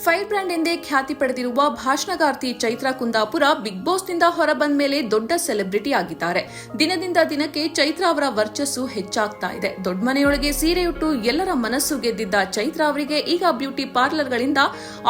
Fire brand ಎಂದೇ ಖ್ಯಾತಿ ಪಡೆದಿರುವ ಭಾಷಣಗಾರ್ತಿ ಚೈತ್ರ ಕುಂದಾಪುರ ಬಿಗ್ ಬಾಸ್ನಿಂದ ಹೊರಬಂದ ಮೇಲೆ ದೊಡ್ಡ ಸೆಲೆಬ್ರಿಟಿ ಆಗಿದ್ದಾರೆ. ದಿನದಿಂದ ದಿನಕ್ಕೆ ಚೈತ್ರ ಅವರ ವರ್ಚಸ್ಸು ಹೆಚ್ಚಾಗ್ತಾ ಇದೆ. ದೊಡ್ಡ ಮನೆಯೊಳಗೆ ಸೀರೆಯುಟ್ಟು ಎಲ್ಲರ ಮನಸ್ಸು ಗೆದ್ದಿದ್ದ ಚೈತ್ರ ಅವರಿಗೆ ಈಗ ಬ್ಯೂಟಿ ಪಾರ್ಲರ್ಗಳಿಂದ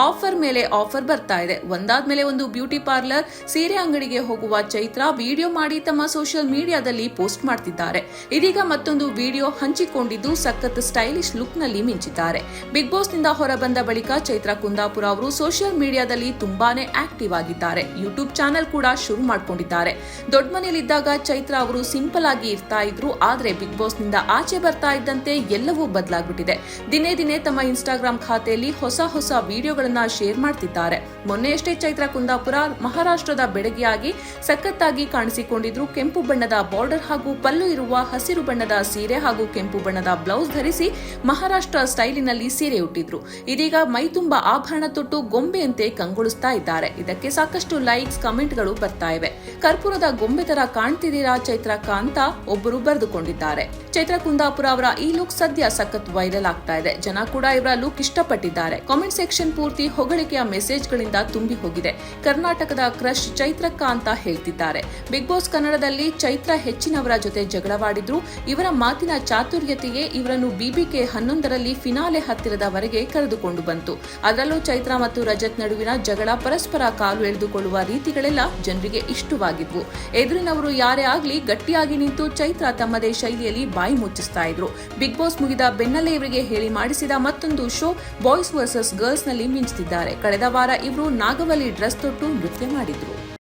ಆಫರ್ ಮೇಲೆ ಆಫರ್ ಬರ್ತಾ ಇದೆ. ಒಂದಾದ್ಮೇಲೆ ಒಂದು ಬ್ಯೂಟಿ ಪಾರ್ಲರ್, ಸೀರೆ ಅಂಗಡಿಗೆ ಹೋಗುವ ಚೈತ್ರ ವಿಡಿಯೋ ಮಾಡಿ ತಮ್ಮ ಸೋಷಿಯಲ್ ಮೀಡಿಯಾದಲ್ಲಿ ಪೋಸ್ಟ್ ಮಾಡ್ತಿದ್ದಾರೆ. ಇದೀಗ ಮತ್ತೊಂದು ವಿಡಿಯೋ ಹಂಚಿಕೊಂಡಿದ್ದು ಸಖತ್ ಸ್ಟೈಲಿಶ್ ಲುಕ್ ನಲ್ಲಿ ಮಿಂಚಿದ್ದಾರೆ. ಬಿಗ್ ಬಾಸ್ನಿಂದ ಹೊರಬಂದ ಬಳಿಕ ಚೈತ್ರ ಕುಂದಾಪುರ ಅವರು ಸೋಷಿಯಲ್ ಮೀಡಿಯಾದಲ್ಲಿ ತುಂಬಾನೇ ಆಕ್ಟಿವ್ ಆಗಿದ್ದಾರೆ. ಯೂಟ್ಯೂಬ್ ಚಾನೆಲ್ ಕೂಡ ಶುರು ಮಾಡಿಕೊಂಡಿದ್ದಾರೆ. ದೊಡ್ಡ ಮನೆಯಲ್ಲಿದ್ದಾಗ ಚೈತ್ರ ಅವರು ಸಿಂಪಲ್ ಆಗಿ ಇರ್ತಾ ಇದ್ರು. ಆದ್ರೆ ಬಿಗ್ ಬಾಸ್ ನಿಂದ ಆಚೆ ಬರ್ತಾ ಇದ್ದಂತೆ ಎಲ್ಲವೂ ಬದಲಾಗ್ಬಿಟ್ಟಿದೆ. ದಿನೇ ದಿನೇ ತಮ್ಮ ಇನ್ಸ್ಟಾಗ್ರಾಮ್ ಖಾತೆಯಲ್ಲಿ ಹೊಸ ವಿಡಿಯೋಗಳನ್ನ ಶೇರ್ ಮಾಡ್ತಿದ್ದಾರೆ. ಮೊನ್ನೆಯಷ್ಟೇ ಚೈತ್ರ ಕುಂದಾಪುರ ಮಹಾರಾಷ್ಟ್ರದ ಬೆಡಗಿಯಾಗಿ ಸಖತ್ತಾಗಿ ಕಾಣಿಸಿಕೊಂಡಿದ್ರು. ಕೆಂಪು ಬಣ್ಣದ ಬಾರ್ಡರ್ ಹಾಗೂ ಪಲ್ಲು ಇರುವ ಹಸಿರು ಬಣ್ಣದ ಸೀರೆ ಹಾಗೂ ಕೆಂಪು ಬಣ್ಣದ ಬ್ಲೌಸ್ ಧರಿಸಿ ಮಹಾರಾಷ್ಟ್ರ ಸ್ಟೈಲಿನಲ್ಲಿ ಸೀರೆ ಉಟ್ಟಿದ್ರು. ಇದೀಗ ಮೈ ತುಂಬಾ ಆಭರಣ ತೊಟ್ಟು ಗೊಂಬೆಯಂತೆ ಕಂಗೊಳಿಸ್ತಾ ಇದ್ದಾರೆ. ಇದಕ್ಕೆ ಸಾಕಷ್ಟು ಲೈಕ್ಸ್, ಕಮೆಂಟ್ಗಳು ಬರ್ತಾ ಇವೆ. ಕರ್ಪೂರದ ಗೊಂಬೆ ತರ ಕಾಣ್ತಿದ್ದೀರಾ ಚೈತ್ರ ಅಂತ ಒಬ್ಬರು ಬರೆದುಕೊಂಡಿದ್ದಾರೆ. ಚೈತ್ರ ಕುಂದಾಪುರ ಅವರ ಈ ಲುಕ್ ಸದ್ಯ ಸಖತ್ ವೈರಲ್ ಆಗ್ತಾ ಇದೆ. ಜನ ಕೂಡ ಇವರ ಲುಕ್ ಇಷ್ಟಪಟ್ಟಿದ್ದಾರೆ. ಕಾಮೆಂಟ್ ಸೆಕ್ಷನ್ ಪೂರ್ತಿ ಹೊಗಳಿಕೆಯ ಮೆಸೇಜ್ಗಳಿಂದ ತುಂಬಿ ಹೋಗಿದೆ. ಕರ್ನಾಟಕದ ಕ್ರಶ್ ಚೈತ್ರಕ್ಕ ಅಂತ ಹೇಳ್ತಿದ್ದಾರೆ. ಬಿಗ್ ಬಾಸ್ ಕನ್ನಡದಲ್ಲಿ ಚೈತ್ರ ಹೆಚ್ಚಿನವರ ಜೊತೆ ಜಗಳವಾಡಿದ್ರು. ಇವರ ಮಾತಿನ ಚಾತುರ್ಯತೆಯೇ ಇವರನ್ನು BBK 11ರಲ್ಲಿ ಫಿನಾಲೆ ಹತ್ತಿರದವರೆಗೆ ಕರೆದುಕೊಂಡು ಬಂತು. ಅದರಲ್ಲೂ ಚೈತ್ರ ಮತ್ತು ರಜತ್ ನಡುವಿನ ಜಗಳ, ಪರಸ್ಪರ ಕಾಲು ಎಳೆದುಕೊಳ್ಳುವ ರೀತಿಗಳೆಲ್ಲ ಜನರಿಗೆ ಇಷ್ಟವಾಗಿದ್ವು. ಎದುರಿನವರು ಯಾರೇ ಆಗ್ಲಿ ಗಟ್ಟಿಯಾಗಿ ನಿಂತು ಚೈತ್ರ ತಮ್ಮದೇ ಶೈಲಿಯಲ್ಲಿ ಬಾಯಿ ಮುಚ್ಚಿಸ್ತಾ ಇದ್ರು. ಬಿಗ್ ಬಾಸ್ ಮುಗಿದ ಬೆನ್ನಲ್ಲೇ ಇವರಿಗೆ ಹೇಳಿ ಮಾಡಿಸಿದ ಮತ್ತೊಂದು ಶೋ ಬಾಯ್ಸ್ ವರ್ಸಸ್ ಗರ್ಲ್ಸ್ ನಲ್ಲಿ ಮಿಂಚುತ್ತಿದ್ದಾರೆ. ಕಳೆದ ವಾರ ಇವರು ನಾಗವಲ್ಲಿ ಡ್ರೆಸ್ ತೊಟ್ಟು ನೃತ್ಯ ಮಾಡಿದ್ರು.